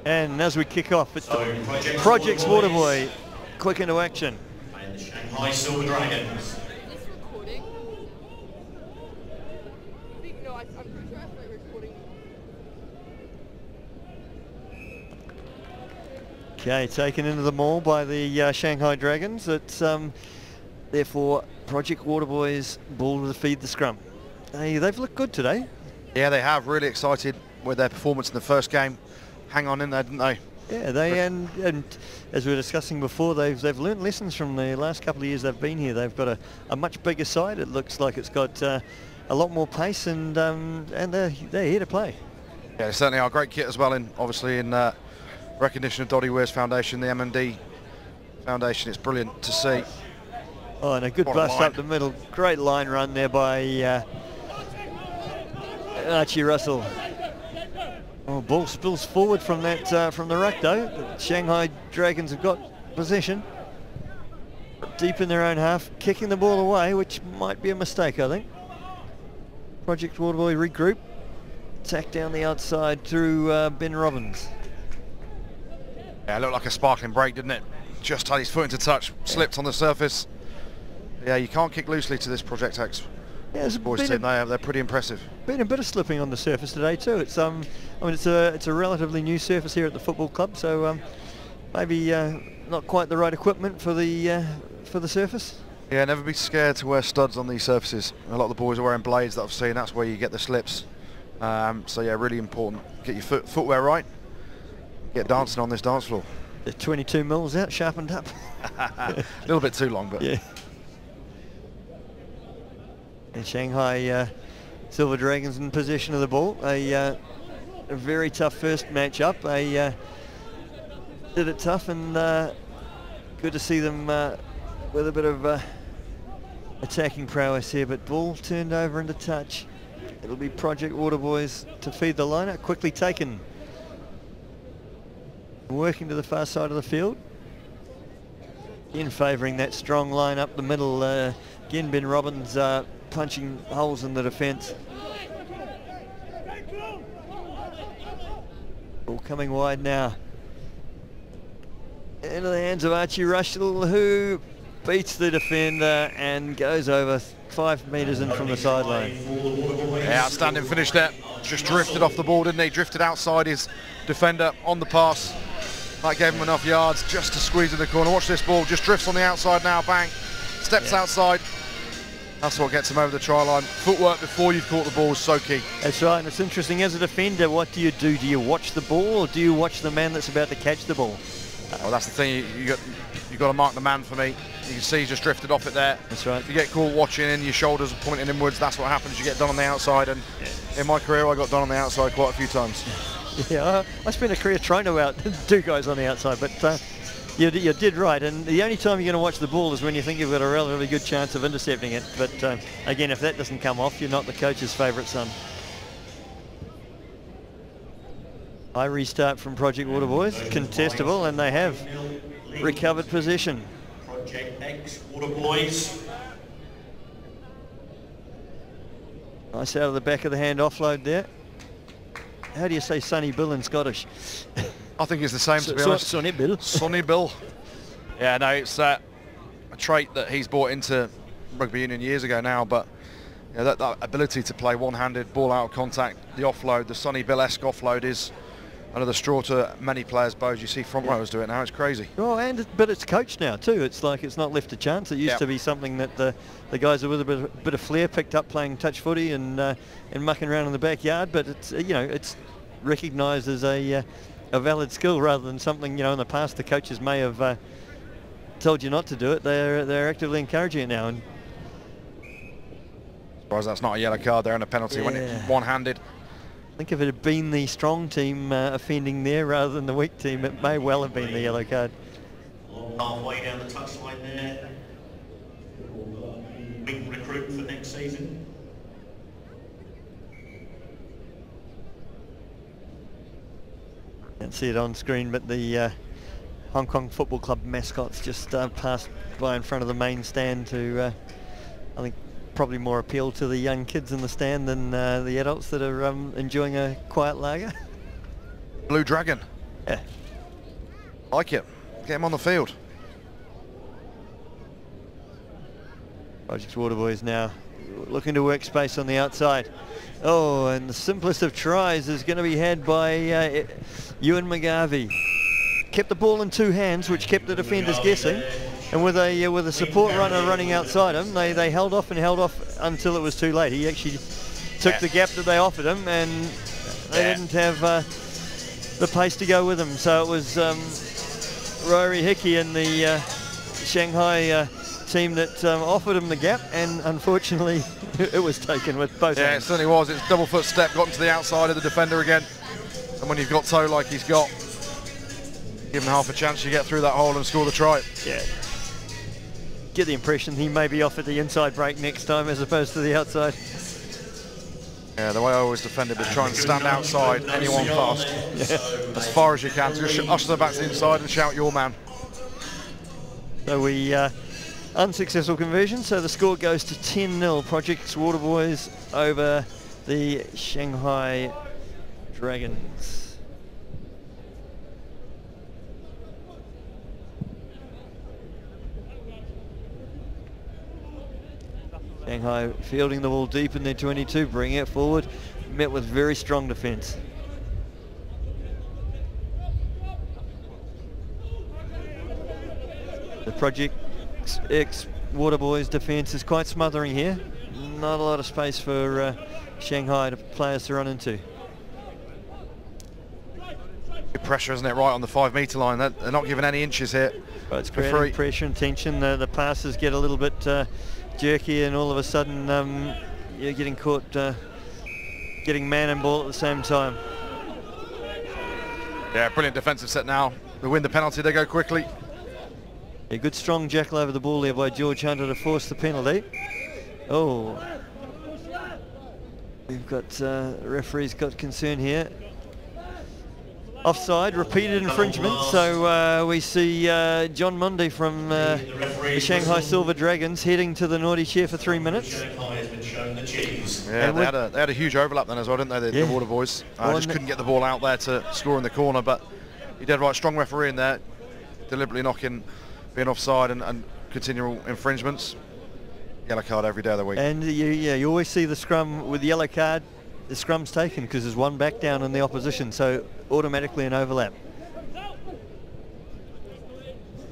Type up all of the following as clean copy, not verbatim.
And as we kick off, it's the Projecx Waterboy quick into action. And the Shanghai Silver Dragons. Is this recording? No, I'm pretty sure I started recording. Okay, taken into the mall by the Shanghai Dragons. It's therefore Projecx Waterboys ball to feed the scrum. They've looked good today. Yeah, they have. Really excited with their performance in the first game. Hang on in there, didn't they? Yeah, they and as we were discussing before, they've learnt lessons from the last couple of years they've been here. They've got a much bigger side. It looks like it's got a lot more pace, and they're here to play. Yeah, they certainly are. Great kit as well, obviously in recognition of Doddy Ware's Foundation, the MMD Foundation. It's brilliant to see. Oh, and a good bust up the middle. Great line run there by Archie Russell. Oh, ball spills forward from that from the ruck though. The Shanghai Dragons have got possession deep in their own half, kicking the ball away, which might be a mistake, I think. Projecx Waterboy regroup, attack down the outside through Ben Robbins. Yeah, it looked like a sparkling break, didn't it? Just had his foot into touch, slipped on the surface. Yeah, you can't kick loosely to this Projecx. Yeah, boys team, they're pretty impressive. Been a bit of slipping on the surface today too. It's I mean it's a relatively new surface here at the football club, so maybe not quite the right equipment for the surface. Yeah, never be scared to wear studs on these surfaces. A lot of the boys are wearing blades that I've seen. That's where you get the slips. So yeah, really important. Get your footwear right. Get dancing on this dance floor. The 22 mils out, sharpened up. A little bit too long, but yeah. And Shanghai Silver Dragons in possession of the ball. A very tough first match-up. They did it tough, and good to see them with a bit of attacking prowess here. But ball turned over into touch. It'll be Projecx Waterboys to feed the liner. Quickly taken. Working to the far side of the field. In favouring that strong line up the middle. Again, Ben Robbins punching holes in the defence. Ball coming wide now. Into the hands of Archie Russell, who beats the defender and goes over 5 metres in from the sideline. Yeah, outstanding finish there. Just drifted off the ball, didn't he? Drifted outside his defender on the pass. That gave him enough yards just to squeeze in the corner. Watch this ball, just drifts on the outside now, bang. Steps outside. That's what gets him over the try line. Footwork before you've caught the ball is so key. That's right, and it's interesting, as a defender, what do? Do you watch the ball, or do you watch the man that's about to catch the ball? Well, that's the thing, you've got to mark the man for me. You can see he's just drifted off it there. That's right. If you get caught watching and your shoulders are pointing inwards, that's what happens. You get done on the outside, and in my career I got done on the outside quite a few times. Yeah, I spent a career trying to do guys on the outside, but you did right. And the only time you're going to watch the ball is when you think you've got a relatively good chance of intercepting it. But again, if that doesn't come off, you're not the coach's favourite son. High restart from Projecx Waterboys, contestable, and they have recovered possession. Projecx Waterboys. Nice out of the back of the hand offload there. How do you say Sonny Bill in Scottish? I think it's the same, to be honest. Sonny Bill. Sonny Bill. Yeah, no, it's a trait that he's brought into rugby union years ago now, but you know, that ability to play one-handed, ball out of contact, the offload, the Sonny Bill-esque offload is another straw to many players' bows. You see front rowers do it now, it's crazy. Oh, but it's coached now too. It's like it's not left a chance. It used to be something that the guys with a bit of flair picked up playing touch footy and mucking around in the backyard. But it's it's recognised as a valid skill rather than something in the past the coaches may have told you not to do it. They're actively encouraging it now. And surprised that's not a yellow card there and a penalty when it's one-handed. I think if it had been the strong team offending there rather than the weak team, it may well have been the yellow card. Halfway down the touchline there. Big recruit for next season. Can't see it on screen, but the Hong Kong Football Club mascots just passed by in front of the main stand to, I think, probably more appeal to the young kids in the stand than the adults that are enjoying a quiet lager. Blue Dragon. Yeah. Like it. Get him on the field. Projecx Waterboys now looking to work space on the outside. Oh, and the simplest of tries is going to be had by Ewan McGarvey. Kept the ball in two hands, which kept the defenders guessing. And with a support runner running outside him, they held off until it was too late. He actually took the gap that they offered him, and they didn't have the pace to go with him. So it was Rory Hickey and the Shanghai team that offered him the gap, and unfortunately it was taken with both hands. Yeah, it certainly was. It's double foot step, got into the outside of the defender again. And when you've got toe like he's got, give him half a chance, you get through that hole and score the try. Yeah. Get the impression he may be off at the inside break next time as opposed to the outside. Yeah, the way I always defended was try and stand outside anyone fast. As far as you can. Just usher them back to the inside and shout your man. So we unsuccessful conversion, so the score goes to 10-0. Projecx Waterboys over the Shanghai Dragons. Shanghai fielding the ball deep in their 22, bringing it forward, met with very strong defence. The Projecx Waterboys defence is quite smothering here. Not a lot of space for Shanghai players to run into. Good pressure, isn't it, right on the 5 metre line? They're not giving any inches here. But it's creating pressure and tension. The passes get a little bit jerky, and all of a sudden you're getting caught getting man and ball at the same time. Yeah, brilliant defensive set now. They win the penalty, they go quickly. A good strong jackal over the ball there by George Hunter to force the penalty. Oh, we've got the referee's got concern here. Offside, repeated infringement. So we see John Mundy from the Shanghai Silver Dragons heading to the naughty chair for 3 minutes. Yeah, they had a huge overlap then as well, didn't they, the Waterboys? Just couldn't get the ball out there to score in the corner, but he did right. Strong referee in there, deliberately knocking, being offside and continual infringements. Yellow card every day of the week. And you always see the scrum with the yellow card. The scrum's taken because there's one back down in the opposition, so automatically an overlap.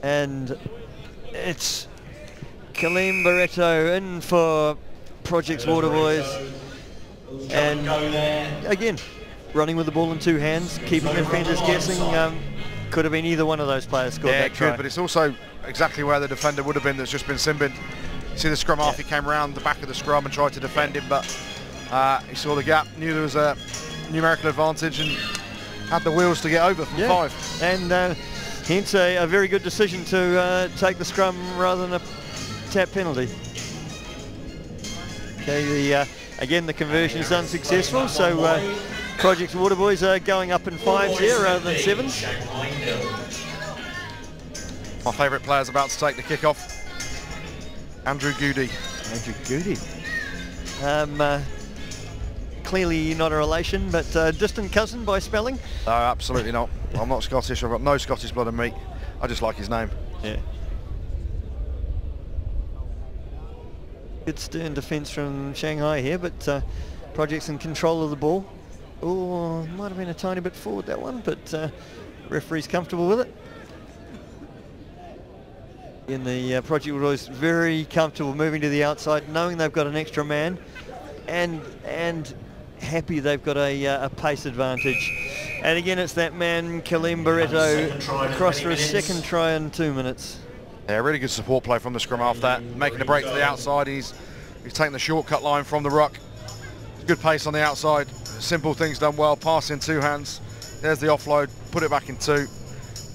And it's Kaleem Barreto in for Projecx Waterboys, and again running with the ball in two hands, keeping the defenders guessing. Could have been either one of those players scored that try. Yeah, it could, but it's also exactly where the defender would have been that's just been sin-binned. You see the scrum half, he came around the back of the scrum and tried to defend him, but he saw the gap, knew there was a numerical advantage and had the wheels to get over from 5. And hence a very good decision to take the scrum rather than a tap penalty. Okay, again the conversion is unsuccessful, so Projecx Waterboys are going up in 5s here rather than 7s. My favourite player's about to take the kickoff. Andrew Goody. Andrew Goody. Clearly not a relation, but distant cousin by spelling? No, absolutely not. I'm not Scottish. I've got no Scottish blood in me. I just like his name. Yeah. Good stern defence from Shanghai here, but Projecx in control of the ball. Oh, might have been a tiny bit forward that one, but referee's comfortable with it. In the Projecx Waterboys very comfortable moving to the outside, knowing they've got an extra man, and happy they've got a pace advantage. And again, it's that man Kaleem Barreto across for a second try in 2 minutes. Yeah, really good support play from the scrum half that, making the break to the outside. He's taking the shortcut line from the ruck. Good pace on the outside. Simple things done well. Pass in 2 hands. There's the offload. Put it back in 2.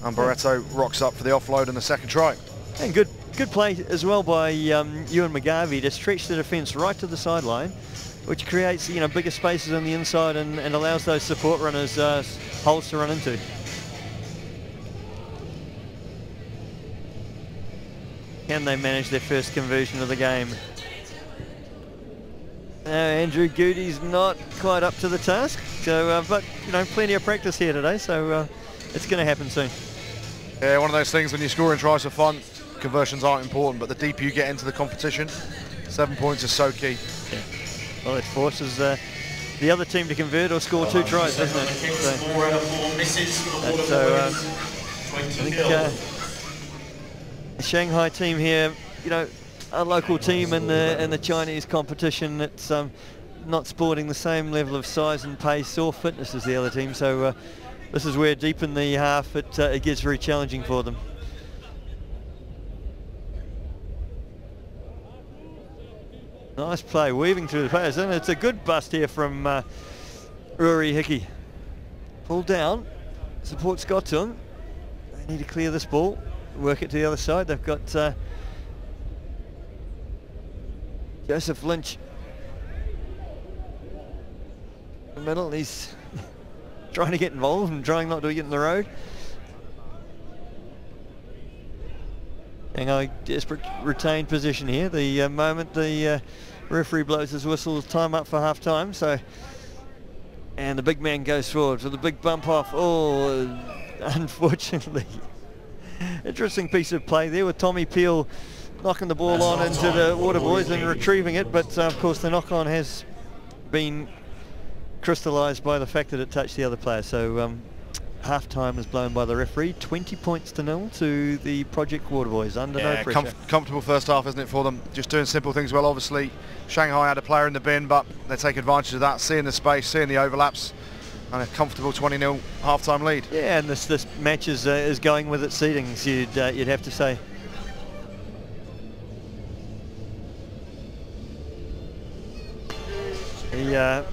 And Barreto rocks up for the offload and the second try. And good play as well by Ewan McGarvey to stretch the defence right to the sideline, which creates bigger spaces on the inside and allows those support runners holes to run into. Can they manage their first conversion of the game? Andrew Goody's not quite up to the task, so but plenty of practice here today, so it's going to happen soon. Yeah, one of those things when you're scoring tries for fun, conversions aren't important, but the deeper you get into the competition, 7 points is so key. Yeah. Well, it forces the other team to convert or score 2 tries, doesn't it? So, 4 out of 4 misses for the Waterboys. I think the Shanghai team here, you know, a local team in the Chinese competition, it's not sporting the same level of size and pace or fitness as the other team. So this is where deep in the half it gets very challenging for them. Nice play, weaving through the players, and it's a good bust here from Rory Hickey. Pulled down, support's got to him. They need to clear this ball, work it to the other side. They've got Joseph Lynch in the middle. He's trying to get involved and trying not to get in the road. Shanghai desperate retained position here. The moment the referee blows his whistle, time up for half time. So, and the big man goes forward for the big bump off. Oh, unfortunately. Interesting piece of play there with Tommy Peel knocking the ball on into the Waterboys and retrieving it, but of course the knock on has been crystallised by the fact that it touched the other player. So half time is blown by the referee. 20 points to 0 to the Projecx Waterboys under no pressure. Comfortable first half, isn't it, for them? Just doing simple things well. Obviously Shanghai had a player in the bin, but they take advantage of that, seeing the space, seeing the overlaps, and a comfortable 20-0 half-time lead. Yeah, and this match is going with its seedings, you'd have to say. The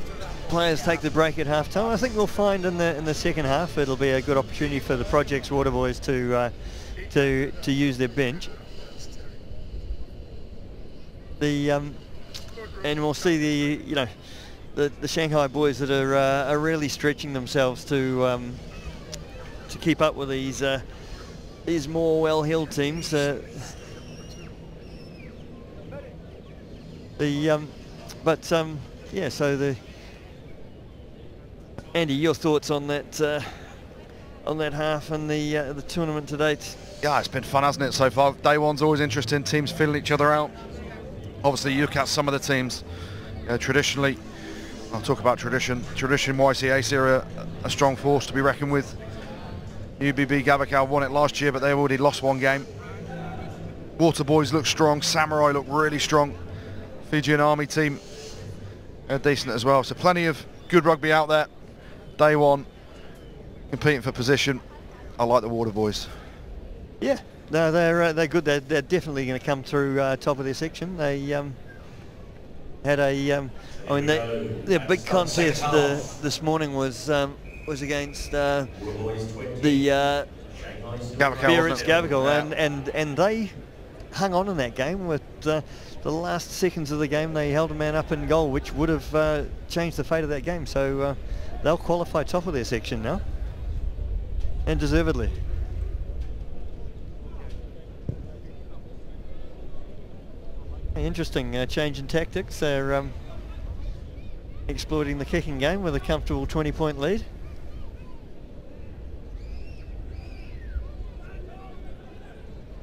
players take the break at half-time. I think we'll find in the second half it'll be a good opportunity for the Projecx Waterboys to use their bench. And we'll see the Shanghai boys that are really stretching themselves to keep up with these more well-heeled teams. Yeah, so Andy, your thoughts on that half and the tournament to date? Yeah, it's been fun, hasn't it, so far? Day one's always interesting, teams feeling each other out. Obviously, you look at some of the teams, traditionally, I'll talk about tradition YCAC are a strong force to be reckoned with. UBB Gabakal won it last year, but they already lost one game. Waterboys look strong, Samurai look really strong. Fijian Army team are decent as well, so plenty of good rugby out there. Day one, competing for position. I like the Waterboys. Yeah, no, they're good. They're definitely going to come through top of their section. They had their big contest this morning was against the Biarritz Gabakal, and they hung on in that game with the last seconds of the game. They held a man up in goal, which would have changed the fate of that game. So they'll qualify top of their section now, and deservedly. Interesting change in tactics. They're exploiting the kicking game with a comfortable 20-point lead.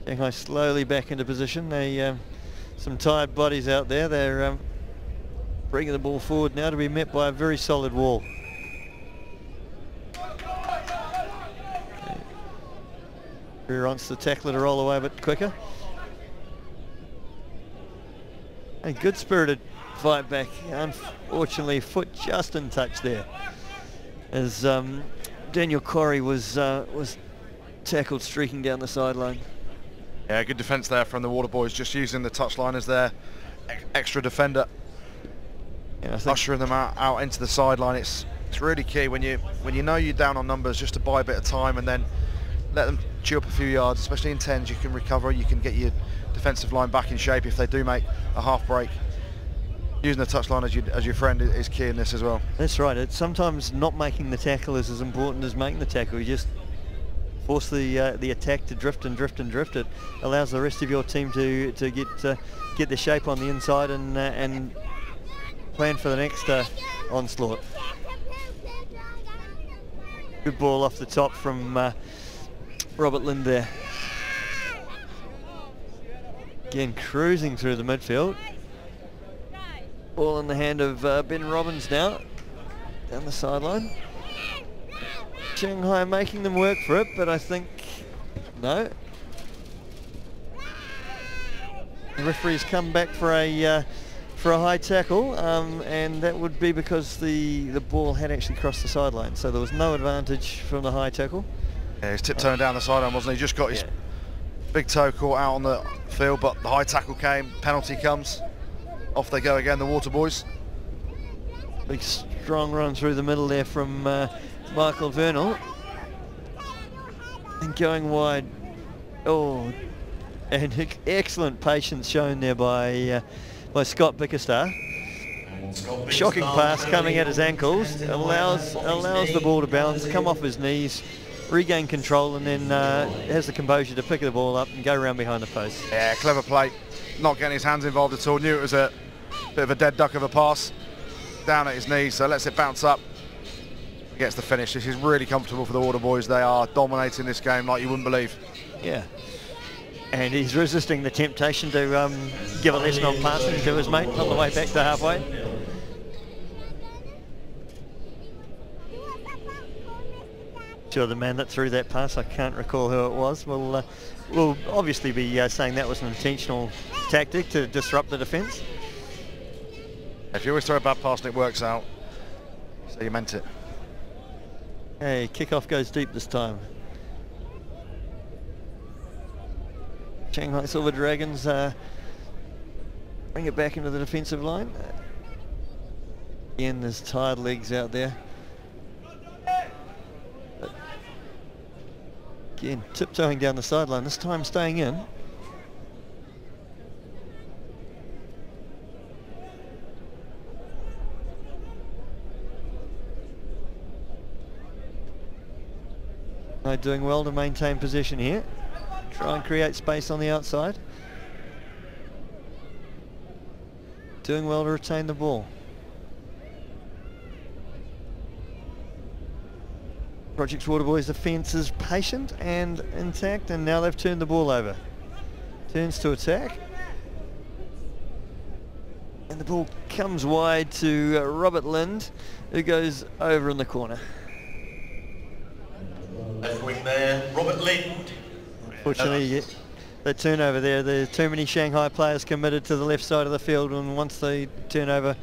Shanghai slowly back into position. Some tired bodies out there. They're bringing the ball forward now to be met by a very solid wall. Rear wants to tackle it to roll away a bit quicker. A good spirited fight back. Unfortunately, foot just in touch there, as Daniel Corey was tackled streaking down the sideline. Yeah, good defence there from the Waterboys, just using the touchline as their extra defender. Yeah, ushering them out into the sideline. It's really key when you know you're down on numbers, just to buy a bit of time and then let them chew up a few yards, especially in 10s. You can recover, you can get your defensive line back in shape if they do make a half break. Using the touchline as your friend is key in this as well. That's right. It's sometimes not making the tackle is as important as making the tackle. You just force the attack to drift and drift and drift. It allows the rest of your team to get the shape on the inside and plan for the next onslaught. Good ball off the top from Robert Lind there. Again, cruising through the midfield. Ball in the hand of Ben Robbins now, down the sideline. Shanghai making them work for it, but I think, no. The referee's come back for a high tackle, and that would be because the ball had actually crossed the sideline, so there was no advantage from the high tackle. Yeah, he's tiptoeing down the sideline, wasn't he? Just got his big toe caught out on the field, but the high tackle came, penalty comes. Off they go again, the Waterboys. Big strong run through the middle there from Michael Vernal. And going wide. Oh, and excellent patience shown there by Scott Bickerstall. Shocking pass coming at his ankles, allows the ball to bounce, come off his knees, regain control, and then has the composure to pick the ball up and go around behind the post. Yeah, clever play. Not getting his hands involved at all. Knew it was a bit of a dead duck of a pass. Down at his knees, so lets it bounce up. Gets the finish. This is really comfortable for the Waterboys. They are dominating this game like you wouldn't believe. Yeah. And he's resisting the temptation to give a lesson on passing to his mate on the way back to halfway. Sure, the man that threw that pass, I can't recall who it was. We'll obviously be saying that was an intentional tactic to disrupt the defence. If you always throw a bad pass and it works out, so you meant it. Hey, kickoff goes deep this time. Shanghai Silver Dragons bring it back into the defensive line. Again, there's tired legs out there. But again, tiptoeing down the sideline, this time staying in. They're doing well to maintain possession here. Try and create space on the outside. Doing well to retain the ball. Projecx Waterboys defence is patient and intact, and now they've turned the ball over. Turns to attack. And the ball comes wide to Robert Lind, who goes over in the corner. Left wing there, Robert Lind. Fortunately, the turnover there, there are too many Shanghai players committed to the left side of the field, and once the turnover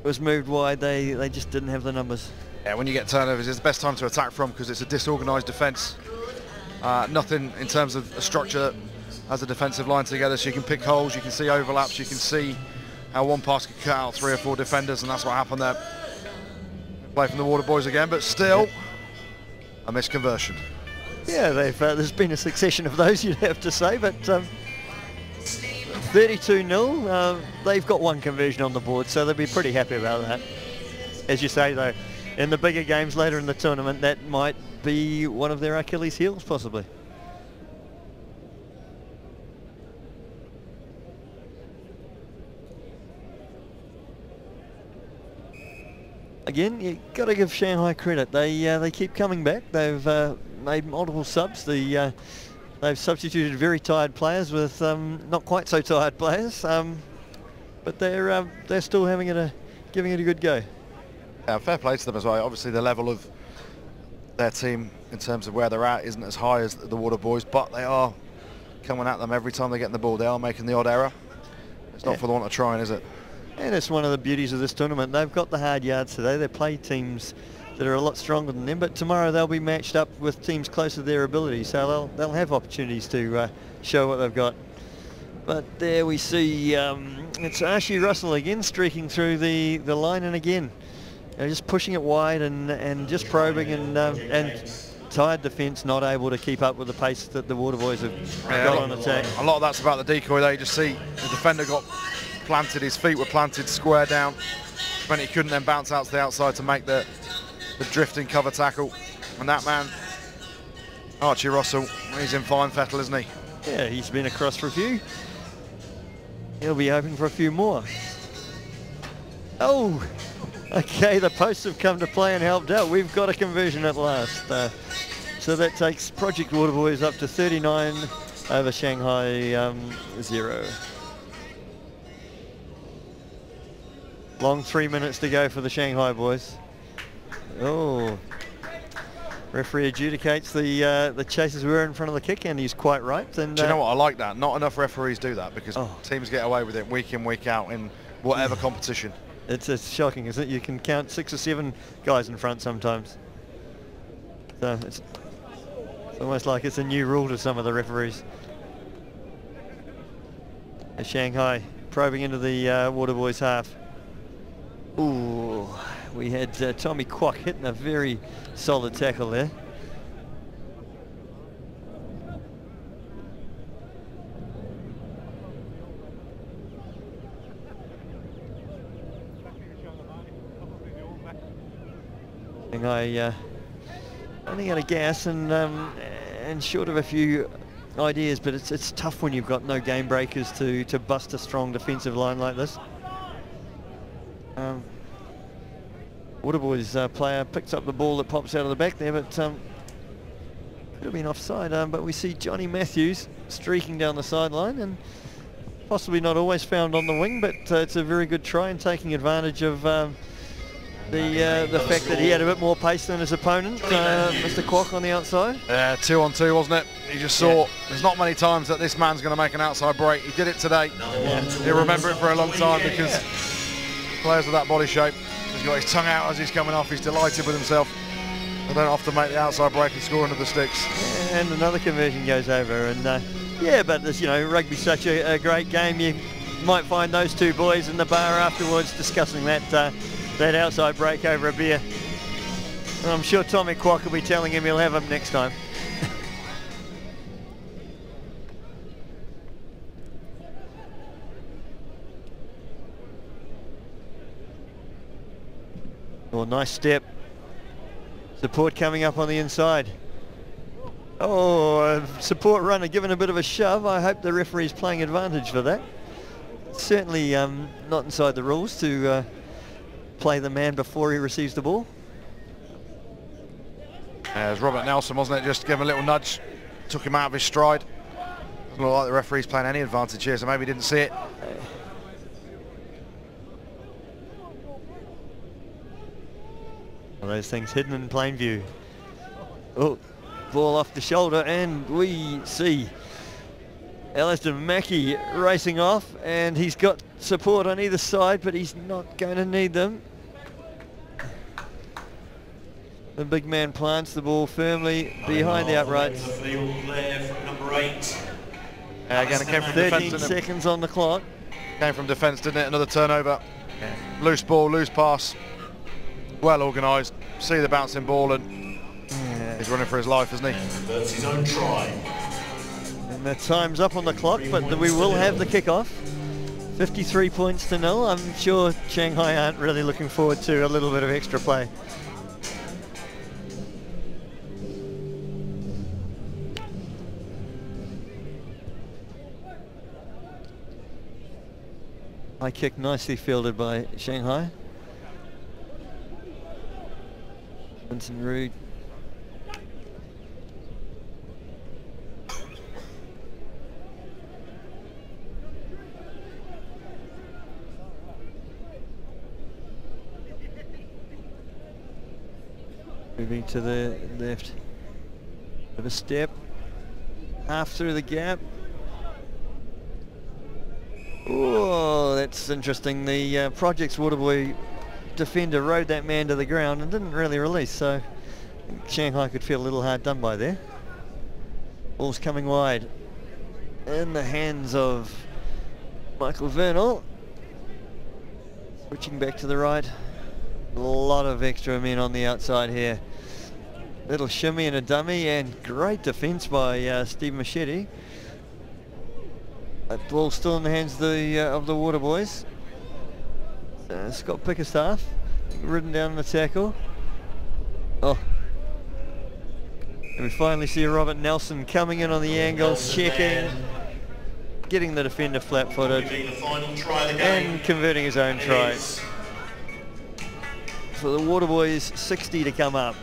was moved wide, they just didn't have the numbers. Yeah, when you get turnovers, it's the best time to attack from because it's a disorganised defence. Nothing in terms of a structure as a defensive line together, so you can pick holes, you can see overlaps, you can see how one pass could cut out 3 or 4 defenders, and that's what happened there. Play from the Waterboys again, but still a missed conversion. Yeah, there's been a succession of those, you'd have to say, but 32-0, they've got one conversion on the board, so they'll be pretty happy about that. As you say, though, in the bigger games later in the tournament, that might be one of their Achilles heels, possibly. Again, you've got to give Shanghai credit. They keep coming back. They've made multiple subs. They've substituted very tired players with not quite so tired players, but they're still giving it a good go. Yeah, fair play to them as well. Obviously, the level of their team in terms of where they're at isn't as high as the Waterboys, but they are coming at them every time they get in the ball. They are making the odd error. It's not for the want of trying, is it? And it's one of the beauties of this tournament. They've got the hard yards today. They play teams that are a lot stronger than them, but tomorrow they'll be matched up with teams close to their ability, so they'll have opportunities to show what they've got. But there we see it's Archie Russell again streaking through the line, and again just pushing it wide and just probing, and tired defence not able to keep up with the pace that the Waterboys have got on attack. A lot of that's about the decoy there. You just see the defender got planted, his feet were planted square down, when he couldn't then bounce out to the outside to make the drifting cover tackle. And that man, Archie Russell, he's in fine fettle, isn't he? Yeah, he's been across for a few. He'll be hoping for a few more. Oh, okay, the posts have come to play and helped out. We've got a conversion at last. So that takes Project Waterboys up to 39 over Shanghai 0. Long 3 minutes to go for the Shanghai boys. Oh, referee adjudicates the chasers were in front of the kick, and he's quite right. And do you know what? I like that. Not enough referees do that because teams get away with it week in, week out in whatever competition. It's shocking, isn't it? You can count 6 or 7 guys in front sometimes. So it's almost like it's a new rule to some of the referees. Shanghai probing into the Waterboys half. Ooh, we had Tommy Kwok hitting a very solid tackle there. Shanghai running out of gas and short of a few ideas, but it's tough when you've got no game breakers to bust a strong defensive line like this. Waterboys player picks up the ball that pops out of the back there, but could have been offside. But we see Johnny Matthews streaking down the sideline, and possibly not always found on the wing, but it's a very good try and taking advantage of the fact that he had a bit more pace than his opponent, Mr. Kwok on the outside. 2 on 2, wasn't it? You just saw there's not many times that this man's going to make an outside break. He did it today. He'll remember it for a long time because players of that body shape, he's got his tongue out as he's coming off. He's delighted with himself. They don't often make the outside break and score under the sticks. And another conversion goes over. And yeah, but this, rugby's such a great game. You might find those two boys in the bar afterwards discussing that outside break over a beer. And I'm sure Tommy Kwok will be telling him he'll have him next time. Oh, nice step. Support coming up on the inside. Oh, support runner given a bit of a shove. I hope the referee's playing advantage for that. Certainly not inside the rules to play the man before he receives the ball. It was Robert Nelson, wasn't it? Just gave him a little nudge, took him out of his stride. Doesn't look like the referee's playing any advantage here, so maybe he didn't see it. One of those things hidden in plain view. Oh, ball off the shoulder, and we see Alistair Mackey racing off, and he's got support on either side, but he's not going to need them. The big man plants the ball firmly behind the uprights. Number 8. Again, it came from 13 seconds on the clock. Came from defence, didn't it? Another turnover. Loose ball, loose pass. Well organised. See the bouncing ball, and he's running for his life, isn't he? That's his own try. And the time's up on the clock, but we will have the kickoff. 53 points to 0. I'm sure Shanghai aren't really looking forward to a little bit of extra play. High kick nicely fielded by Shanghai. Vincent Rude. Moving to the left. Bit of a step. Half through the gap. Oh, that's interesting. The Projecx Waterboy defender rode that man to the ground and didn't really release, so I think Shanghai could feel a little hard done by there. Ball's coming wide in the hands of Michael Vernal. Switching back to the right. A lot of extra men on the outside here. Little shimmy and a dummy, and great defence by Steve Machete. That ball still in the hands of the Waterboys. Scott Pickerstaff ridden down the tackle. Oh, and we finally see Robert Nelson coming in on the angle, checking, getting the defender flat-footed, and converting his own try. for the Waterboys 60 to come up.